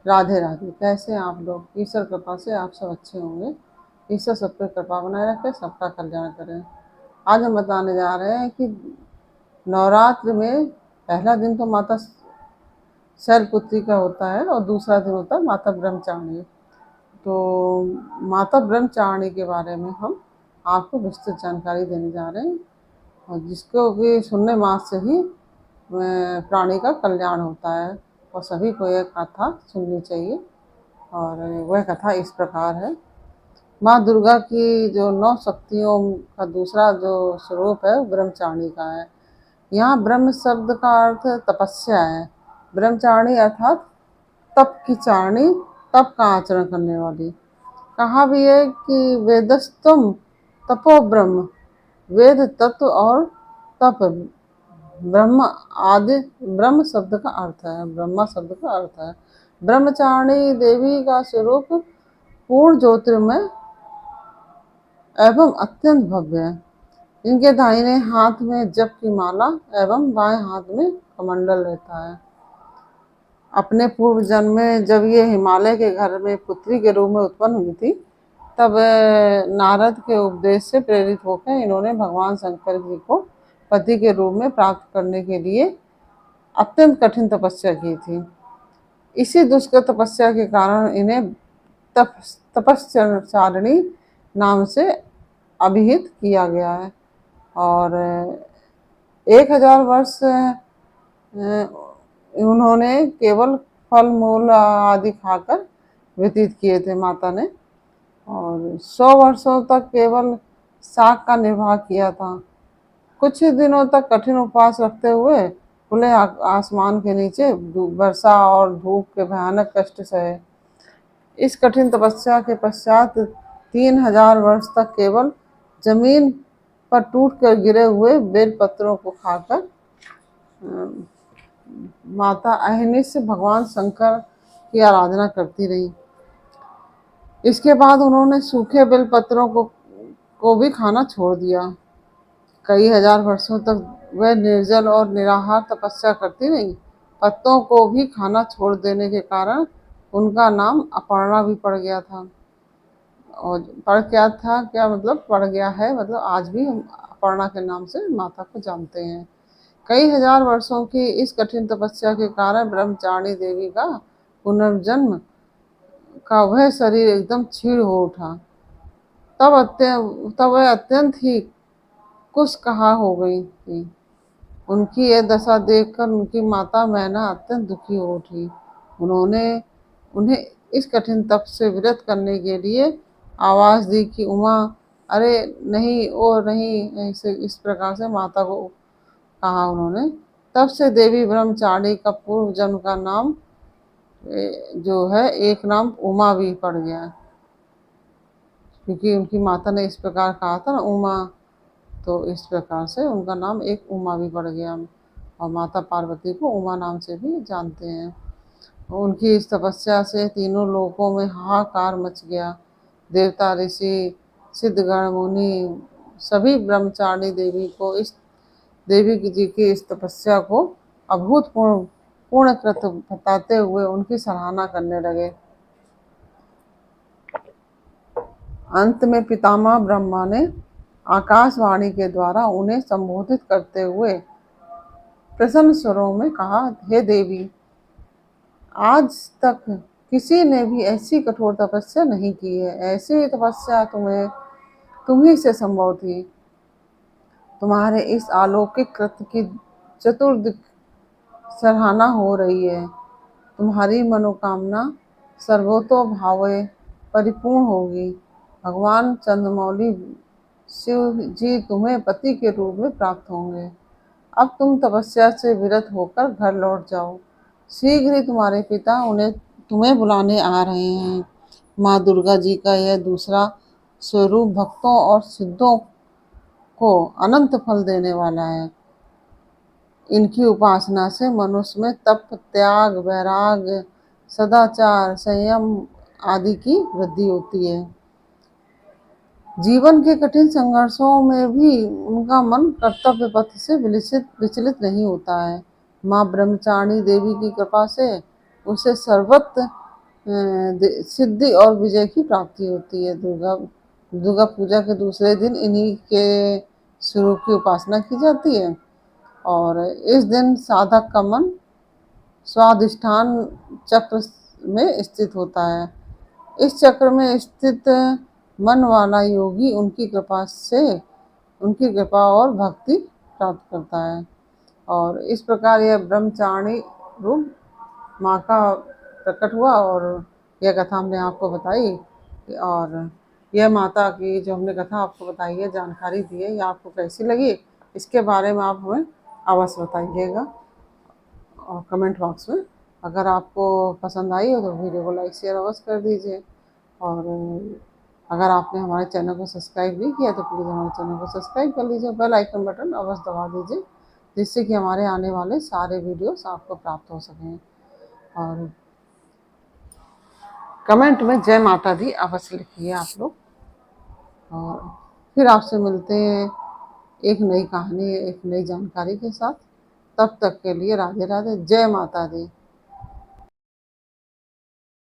राधे राधे। कैसे हैं आप लोग? ईश्वर कृपा से आप सब अच्छे होंगे। ईश्वर सब पे कृपा बनाए रखे, सबका कल्याण करें। आज हम बताने जा रहे हैं कि नवरात्र में पहला दिन तो माता शैलपुत्री का होता है और दूसरा दिन होता है माता ब्रह्मचारिणी। तो माता ब्रह्मचारिणी के बारे में हम आपको विस्तृत जानकारी देने जा रहे हैं, और जिसको कि सुनने मात्र से ही प्राणी का कल्याण होता है, और सभी को यह कथा सुननी चाहिए। और वह कथा इस प्रकार है। माँ दुर्गा की जो 9 शक्तियों का दूसरा जो स्वरूप है वो ब्रह्मचारिणी का है। यहाँ ब्रह्म शब्द का अर्थ तपस्या है। ब्रह्मचारिणी अर्थात तप की चारणी, तप का आचरण करने वाली। कहा भी है कि वेदस्तम तपो ब्रह्म, वेद तत्व और तप ब्रह्म आदि। ब्रह्म शब्द का अर्थ है, ब्रह्मा शब्द का अर्थ है। ब्रह्मचारिणी देवी का स्वरूप पूर्ण ज्योतिर्मय एवं अत्यंत भव्य है। इनके दाहिने हाथ में जप की माला एवं बाएं हाथ में कमंडल रहता है। अपने पूर्व जन्म में जब ये हिमालय के घर में पुत्री के रूप में उत्पन्न हुई थी, तब नारद के उपदेश से प्रेरित होकर इन्होंने भगवान शंकर जी को पति के रूप में प्राप्त करने के लिए अत्यंत कठिन तपस्या की थी। इसी दुष्कर तपस्या के कारण इन्हें तपश्चर्यारिणी नाम से अभिहित किया गया है। और 1000 वर्ष उन्होंने केवल फल मूल आदि खाकर व्यतीत किए थे माता ने, और 100 वर्षों तक केवल शाक का निर्वाह किया था। कुछ ही दिनों तक कठिन उपवास रखते हुए खुले आसमान के नीचे वर्षा और धूप के भयानक कष्ट सहे। इस कठिन तपस्या के पश्चात 3000 वर्ष तक केवल जमीन पर टूट कर गिरे हुए बेल पत्रों को खाकर माता अहनिश भगवान शंकर की आराधना करती रही। इसके बाद उन्होंने सूखे बेल पत्रों को भी खाना छोड़ दिया। कई हजार वर्षों तक वह निर्जल और निराहार तपस्या करती रही। पत्तों को भी खाना छोड़ देने के कारण उनका नाम अपर्णा भी पड़ गया था। और पड़ क्या था, क्या मतलब पड़ गया है, मतलब आज भी हम अपर्णा के नाम से माता को जानते हैं। कई हजार वर्षों की इस कठिन तपस्या के कारण ब्रह्मचारिणी देवी का पुनर्जन्म का वह शरीर एकदम क्षीण हो उठा। तब वह अत्यंत ही कुछ हो गई थी। उनकी यह दशा देखकर उनकी माता मैना अत्यंत दुखी हो उठी। उन्होंने उन्हें इस कठिन तप से विरत करने के लिए आवाज दी कि उमा, अरे नहीं, ओ नहीं, ऐसे इस प्रकार से माता को कहा उन्होंने। तब से देवी ब्रह्मचारिणी का पूर्व जन्म का नाम जो है एक नाम उमा भी पड़ गया, क्योंकि उनकी माता ने इस प्रकार कहा था ना, उमा, तो इस प्रकार से उनका नाम एक उमा भी पड़ गया। और माता पार्वती को उमा नाम से भी जानते हैं। उनकी इस तपस्या से तीनों लोकों में हाहाकार मच गया। देवता, ऋषि, सिद्धगण, मुनि सभी ब्रह्मचारिणी देवी जी की इस तपस्या को अभूतपूर्व पूर्णकृत बताते हुए उनकी सराहना करने लगे। अंत में पितामह ब्रह्मा ने आकाशवाणी के द्वारा उन्हें संबोधित करते हुए प्रसन्न स्वरों में कहा, हे देवी, आज तक किसी ने भी ऐसी कठोर तपस्या नहीं की है। ऐसी तपस्या तुम ही से संभव थी। तुम्हारे इस अलौकिक कृत्य की चतुर्दिक सराहना हो रही है। तुम्हारी मनोकामना सर्वतोभावे परिपूर्ण होगी। भगवान चंद्रमौली शिव जी तुम्हें पति के रूप में प्राप्त होंगे। अब तुम तपस्या से विरत होकर घर लौट जाओ। शीघ्र ही तुम्हारे पिता तुम्हें बुलाने आ रहे हैं। माँ दुर्गा जी का यह दूसरा स्वरूप भक्तों और सिद्धों को अनंत फल देने वाला है। इनकी उपासना से मनुष्य में तप, त्याग, वैराग्य, सदाचार, संयम आदि की वृद्धि होती है। जीवन के कठिन संघर्षों में भी उनका मन कर्तव्य पथ से विचलित नहीं होता है। माँ ब्रह्मचारिणी देवी की कृपा से उसे सर्वत्र सिद्धि और विजय की प्राप्ति होती है। दुर्गा दुर्गा पूजा के दूसरे दिन इन्हीं के स्वरूप की उपासना की जाती है और इस दिन साधक का मन स्वाधिष्ठान चक्र में स्थित होता है। इस चक्र में स्थित मन वाला योगी उनकी कृपा और भक्ति प्राप्त करता है और इस प्रकार यह ब्रह्मचारिणी रूप माँ का प्रकट हुआ और यह कथा हमने आपको बताई। और यह माता की जो हमने कथा आपको बताई है, जानकारी दी है, ये आपको कैसी लगी इसके बारे में आप हमें अवश्य बताइएगा और कमेंट बॉक्स में। अगर आपको पसंद आई हो तो वीडियो को लाइक शेयर अवश्य कर दीजिए और अगर आपने हमारे चैनल को सब्सक्राइब नहीं किया तो प्लीज़ हमारे चैनल को सब्सक्राइब कर लीजिए, बेल आइकन बटन अवश्य दबा दीजिए जिससे कि हमारे आने वाले सारे वीडियोस आपको प्राप्त हो सकें और कमेंट में जय माता दी अवश्य लिखिए आप लोग। और फिर आपसे मिलते हैं एक नई कहानी, एक नई जानकारी के साथ। तब तक के लिए राधे राधे, जय माता दी।